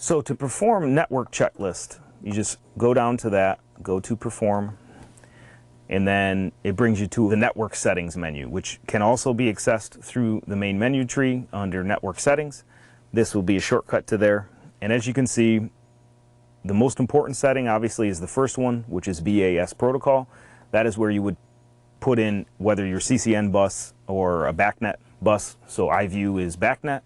So to perform network checklist, you just go down to that, go to perform, and then it brings you to the network settings menu, which can also be accessed through the main menu tree under network settings. This will be a shortcut to there. And as you can see, the most important setting obviously is the first one, which is BAS protocol. That is where you would put in whether your CCN bus or a BACnet bus. So iView is BACnet,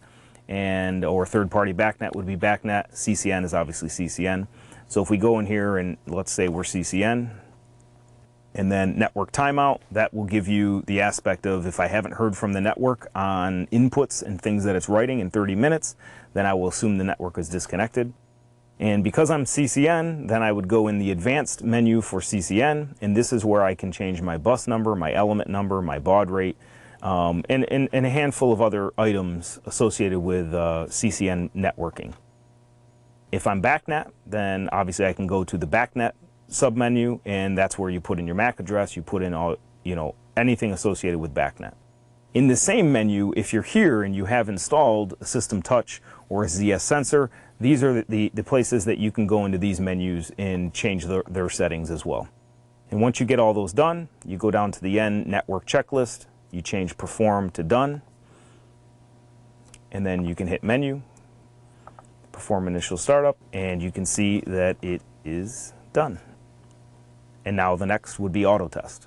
or third-party BACnet would be BACnet. CCN is obviously CCN. So if we go in here and let's say we're CCN, and then network timeout, that will give you the aspect of if I haven't heard from the network on inputs and things that it's writing in 30 minutes, then I will assume the network is disconnected. And because I'm CCN, then I would go in the advanced menu for CCN, and this is where I can change my bus number, my element number, my baud rate, and a handful of other items associated with CCN networking. If I'm BACnet, then obviously I can go to the BACnet submenu, and that's where you put in your MAC address, you put in all, anything associated with BACnet. In the same menu, if you're here and you have installed a System Touch or a ZS sensor, these are the places that you can go into these menus and change their settings as well. And once you get all those done, you go down to the end network checklist, you change perform to done, and then you can hit menu, perform initial startup, and you can see that it is done. And now the next would be auto test.